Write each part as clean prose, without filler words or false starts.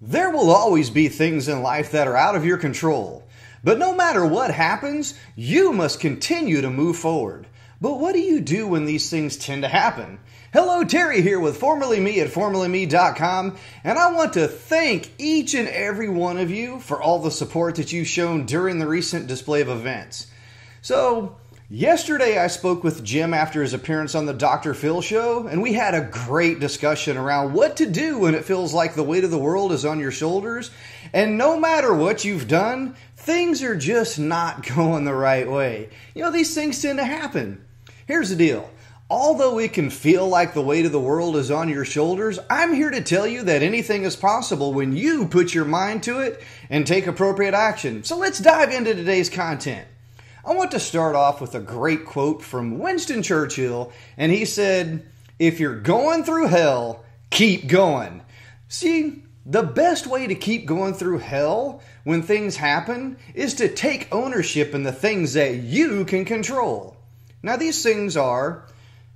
There will always be things in life that are out of your control. But no matter what happens, you must continue to move forward. But what do you do when these things tend to happen? Hello, Terry here with FormerlyME at FormerlyME.com, and I want to thank each and every one of you for all the support that you've shown during the recent display of events. So, yesterday I spoke with Jim after his appearance on the Dr. Phil show, and we had a great discussion around what to do when it feels like the weight of the world is on your shoulders, and no matter what you've done, things are just not going the right way. You know, these things tend to happen. Here's the deal. Although it can feel like the weight of the world is on your shoulders, I'm here to tell you that anything is possible when you put your mind to it and take appropriate action. So let's dive into today's content. I want to start off with a great quote from Winston Churchill, and he said, "If you're going through hell, keep going." See, the best way to keep going through hell when things happen is to take ownership in the things that you can control. Now, these things are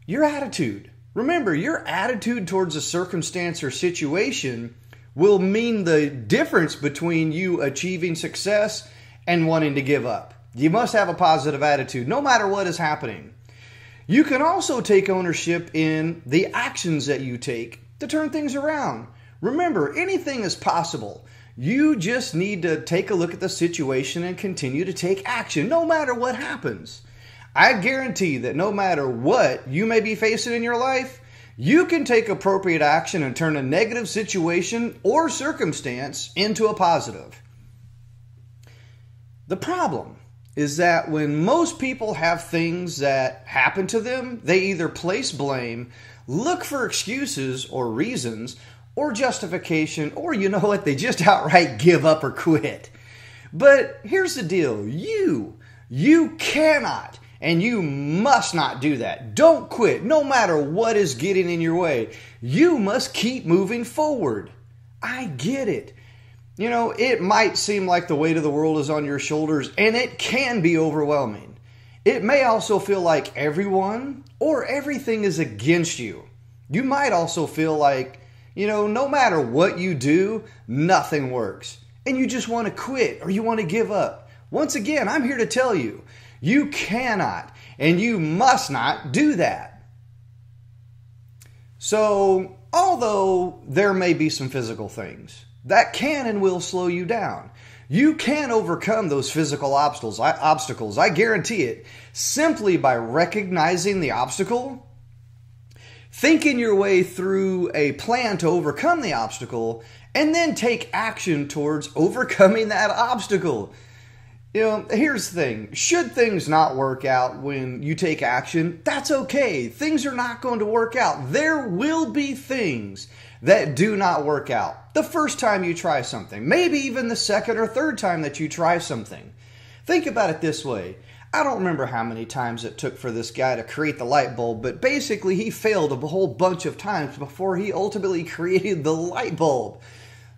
your attitude. Remember, your attitude towards a circumstance or situation will mean the difference between you achieving success and wanting to give up. You must have a positive attitude no matter what is happening. You can also take ownership in the actions that you take to turn things around. Remember, anything is possible. You just need to take a look at the situation and continue to take action no matter what happens. I guarantee that no matter what you may be facing in your life, you can take appropriate action and turn a negative situation or circumstance into a positive. The problem is that when most people have things that happen to them, they either place blame, look for excuses or reasons, or justification, or you know what, they just outright give up or quit. But here's the deal. You cannot and you must not do that. Don't quit, no matter what is getting in your way. You must keep moving forward. I get it. You know, it might seem like the weight of the world is on your shoulders, and it can be overwhelming. It may also feel like everyone or everything is against you. You might also feel like, you know, no matter what you do, nothing works. And you just want to quit or you want to give up. Once again, I'm here to tell you, you cannot and you must not do that. So, although there may be some physical things that can and will slow you down, you can overcome those physical obstacles, I guarantee it, simply by recognizing the obstacle, thinking your way through a plan to overcome the obstacle, and then take action towards overcoming that obstacle. You know, here's the thing. Should things not work out when you take action, that's okay. Things are not going to work out. There will be things that do not work out the first time you try something, maybe even the second or third time that you try something. Think about it this way. I don't remember how many times it took for this guy to create the light bulb, but basically he failed a whole bunch of times before he ultimately created the light bulb.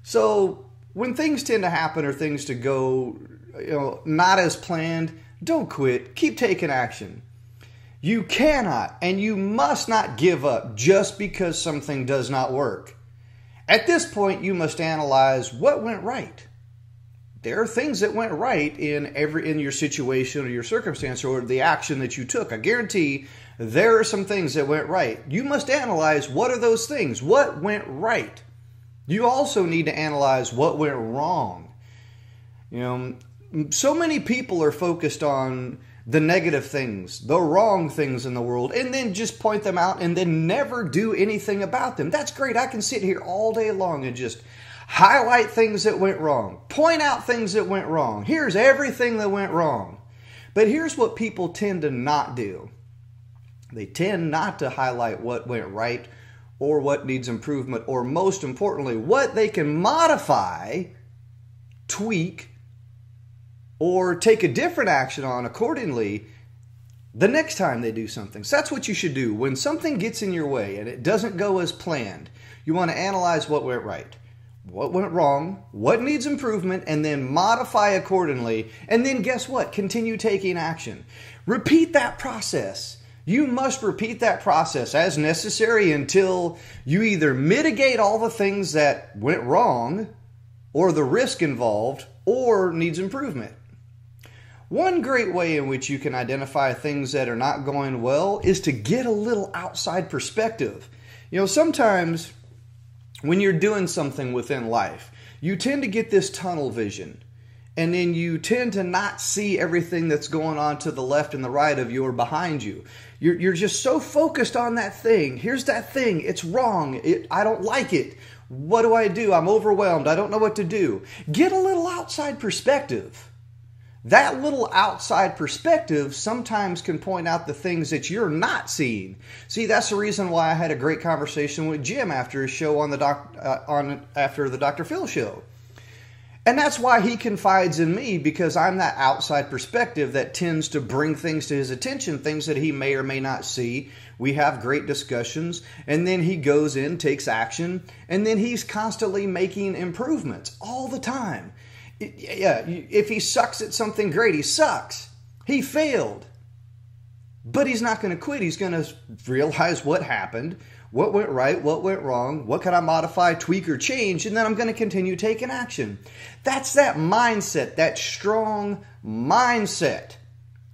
So when things tend to happen or things to go, you know, not as planned, don't quit. Keep taking action. You cannot and you must not give up just because something does not work. At this point, you must analyze what went right. There are things that went right in your situation or your circumstance or the action that you took. I guarantee there are some things that went right. You must analyze what are those things. What went right? You also need to analyze what went wrong. You know, so many people are focused on the negative things, the wrong things in the world, and then just point them out and then never do anything about them. That's great. I can sit here all day long and just highlight things that went wrong, point out things that went wrong. Here's everything that went wrong. But here's what people tend to not do. They tend not to highlight what went right or what needs improvement, or most importantly, what they can modify, tweak, or take a different action on accordingly the next time they do something. So that's what you should do. When something gets in your way and it doesn't go as planned, you want to analyze what went right, what went wrong, what needs improvement, and then modify accordingly. And then guess what? Continue taking action. Repeat that process. You must repeat that process as necessary until you either mitigate all the things that went wrong or the risk involved, or needs improvement. One great way in which you can identify things that are not going well is to get a little outside perspective. You know, sometimes when you're doing something within life, you tend to get this tunnel vision, and then you tend to not see everything that's going on to the left and the right of you or behind you. You're just so focused on that thing. Here's that thing. It's wrong. I don't like it. What do? I'm overwhelmed. I don't know what to do. Get a little outside perspective. That little outside perspective sometimes can point out the things that you're not seeing. See, that's the reason why I had a great conversation with Jim after his show on after the Dr. Phil show. And that's why he confides in me, because I'm that outside perspective that tends to bring things to his attention, things that he may or may not see. We have great discussions, and then he goes in, takes action, and then he's constantly making improvements all the time. If he sucks at something, great, he sucks. He failed. But he's not going to quit. He's going to realize what happened, what went right, what went wrong, what can I modify, tweak, or change, and then I'm going to continue taking action. That's that mindset, that strong mindset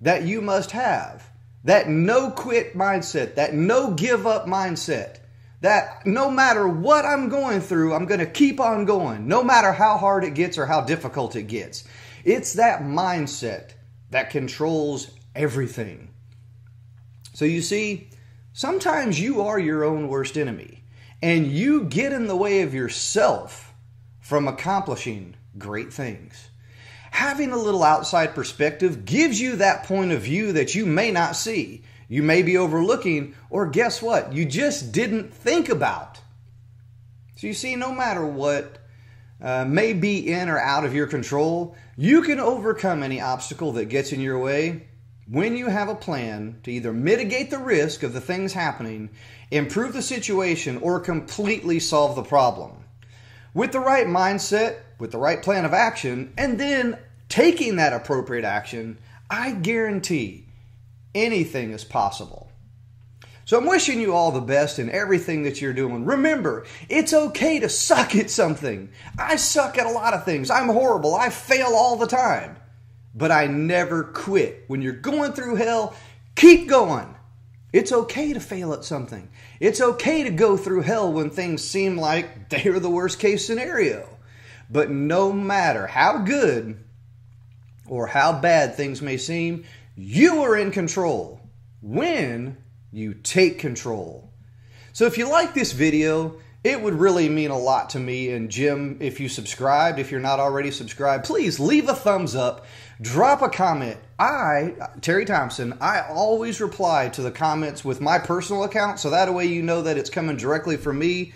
that you must have. That no quit mindset, that no give up mindset. That no matter what I'm going through, I'm going to keep on going, no matter how hard it gets or how difficult it gets. It's that mindset that controls everything. So you see, sometimes you are your own worst enemy, and you get in the way of yourself from accomplishing great things. Having a little outside perspective gives you that point of view that you may not see. You may be overlooking, or guess what? You just didn't think about. So you see, no matter what may be in or out of your control, you can overcome any obstacle that gets in your way when you have a plan to either mitigate the risk of the things happening, improve the situation, or completely solve the problem. With the right mindset, with the right plan of action, and then taking that appropriate action, I guarantee anything is possible. So I'm wishing you all the best in everything that you're doing. Remember, it's okay to suck at something. I suck at a lot of things. I'm horrible. I fail all the time. But I never quit. When you're going through hell, keep going. It's okay to fail at something. It's okay to go through hell when things seem like they're the worst case scenario. But no matter how good or how bad things may seem, you are in control when you take control. So if you like this video, it would really mean a lot to me. And Jim, if you subscribed, if you're not already subscribed, please leave a thumbs up, drop a comment. Terry Thompson, I always reply to the comments with my personal account, so that way you know that it's coming directly from me.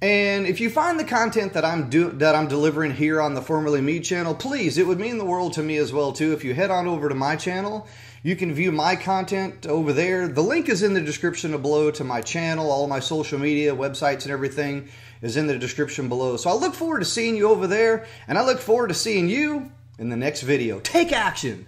And if you find the content that I'm delivering here on the FormerlyME channel, please, it would mean the world to me as well too. If you head on over to my channel, you can view my content over there. The link is in the description below to my channel. All of my social media, websites, and everything is in the description below. So I look forward to seeing you over there, and I look forward to seeing you in the next video. Take action!